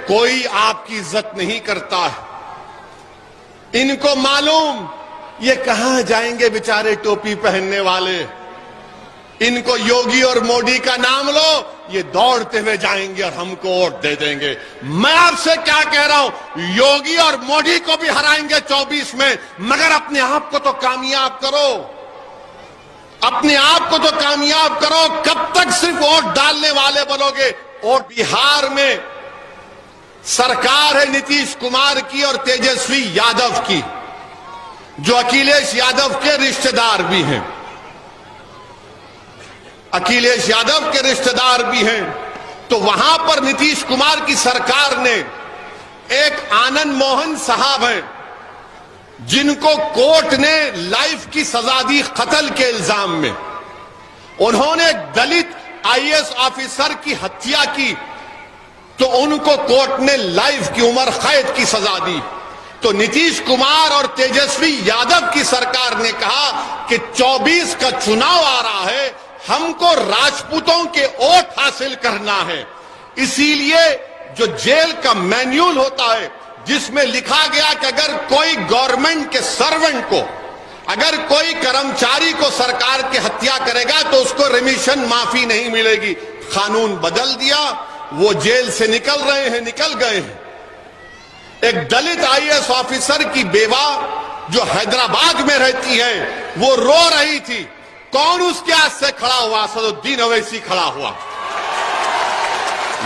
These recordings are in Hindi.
कोई आपकी इज्जत नहीं करता है। इनको मालूम ये कहां जाएंगे बेचारे टोपी पहनने वाले। इनको योगी और मोदी का नाम लो, ये दौड़ते हुए जाएंगे और हमको वोट दे देंगे। मैं आपसे क्या कह रहा हूं, योगी और मोदी को भी हराएंगे 24 में, मगर अपने आप को तो कामयाब करो, अपने आप को तो कामयाब करो। कब तक सिर्फ वोट डालने वाले बनोगे? और बिहार में सरकार है नीतीश कुमार की और तेजस्वी यादव की, जो अखिलेश यादव के रिश्तेदार भी हैं, अखिलेश यादव के रिश्तेदार भी हैं। तो वहां पर नीतीश कुमार की सरकार ने एक आनंद मोहन साहब हैं, जिनको कोर्ट ने लाइफ की सजा दी कत्ल के इल्जाम में। उन्होंने एक दलित आईएएस ऑफिसर की हत्या की, तो उनको कोर्ट ने लाइफ की उम्र कैद की सजा दी। तो नीतीश कुमार और तेजस्वी यादव की सरकार ने कहा कि 24 का चुनाव आ रहा है, हमको राजपूतों के वोट हासिल करना है। इसीलिए जो जेल का मैन्यूल होता है, जिसमें लिखा गया कि अगर कोई गवर्नमेंट के सर्वेंट को, अगर कोई कर्मचारी को सरकार की हत्या करेगा तो उसको रिमिशन माफी नहीं मिलेगी, कानून बदल दिया। वो जेल से निकल रहे हैं, निकल गए हैं। एक दलित आईएएस ऑफिसर की बेवा जो हैदराबाद में रहती है, वो रो रही थी। कौन उसके हाथ से खड़ा हुआ? असदुद्दीन ओवैसी खड़ा हुआ।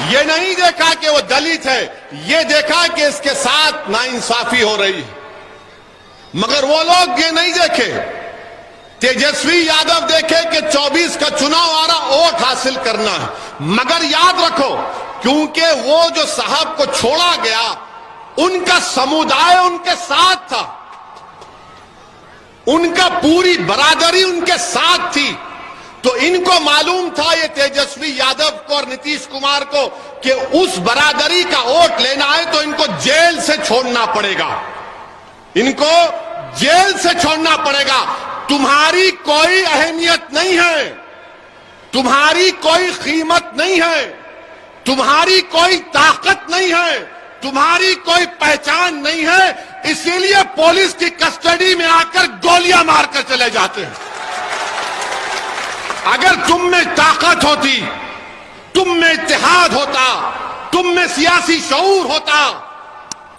ये नहीं देखा कि वो दलित है, ये देखा कि इसके साथ नाइंसाफी हो रही है। मगर वो लोग ये नहीं देखे, तेजस्वी यादव देखे कि 24 का चुनाव आ रहा, वोट हासिल करना है। मगर याद रखो, क्योंकि वो जो साहब को छोड़ा गया, उनका समुदाय उनके साथ था, उनका पूरी बरादरी उनके साथ थी। तो इनको मालूम था, ये तेजस्वी यादव को और नीतीश कुमार को, कि उस बरादरी का वोट लेना है तो इनको जेल से छोड़ना पड़ेगा, इनको जेल से छोड़ना पड़ेगा। तुम्हारी कोई अहमियत नहीं है, तुम्हारी कोई कीमत नहीं है, तुम्हारी कोई ताकत नहीं है, तुम्हारी कोई पहचान नहीं है। इसीलिए पुलिस की कस्टडी में आकर गोलियां मारकर चले जाते हैं। अगर तुम में ताकत होती, तुम में इत्तेहाद होता, तुम में सियासी शऊर होता,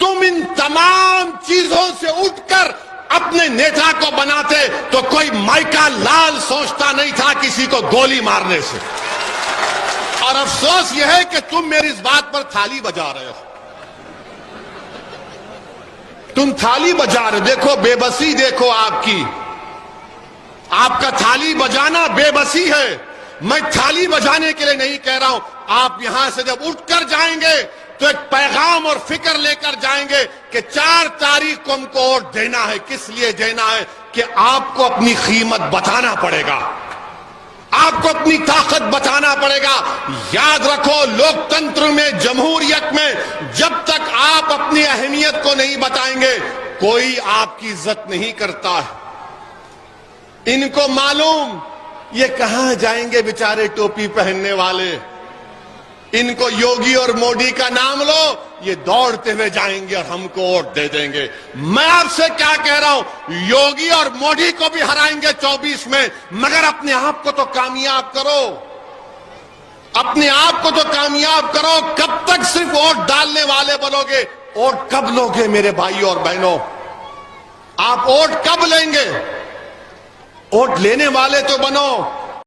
तुम इन तमाम चीजों से उठकर अपने नेता को बनाते, तो कोई माइका लाल सोचता नहीं था किसी को गोली मारने से। और अफसोस यह है कि तुम मेरी इस बात पर थाली बजा रहे हो, तुम थाली बजा रहे हो। देखो बेबसी, देखो आपकी, आपका थाली बजाना बेबसी है। मैं थाली बजाने के लिए नहीं कह रहा हूं। आप यहां से जब उठकर जाएंगे तो एक पैगाम और फिक्र लेकर जाएंगे कि 4 तारीख को हमको वोट देना है। किस लिए देना है? कि आपको अपनी कीमत बताना पड़ेगा, आपको अपनी ताकत बताना पड़ेगा। याद रखो, लोकतंत्र में, जमहूरियत में, जब तक आप अपनी अहमियत को नहीं बताएंगे, कोई आपकी इज्जत नहीं करता है। इनको मालूम ये कहां जाएंगे बेचारे टोपी पहनने वाले। इनको योगी और मोदी का नाम लो, ये दौड़ते हुए जाएंगे और हमको वोट दे देंगे। मैं आपसे क्या कह रहा हूं, योगी और मोदी को भी हराएंगे 24 में, मगर अपने आप को तो कामयाब करो, अपने आप को तो कामयाब करो। कब तक सिर्फ वोट डालने वाले बनोगे? वोट कब लोगे मेरे भाइयों और बहनों? आप वोट कब लेंगे? वोट लेने वाले तो बनो।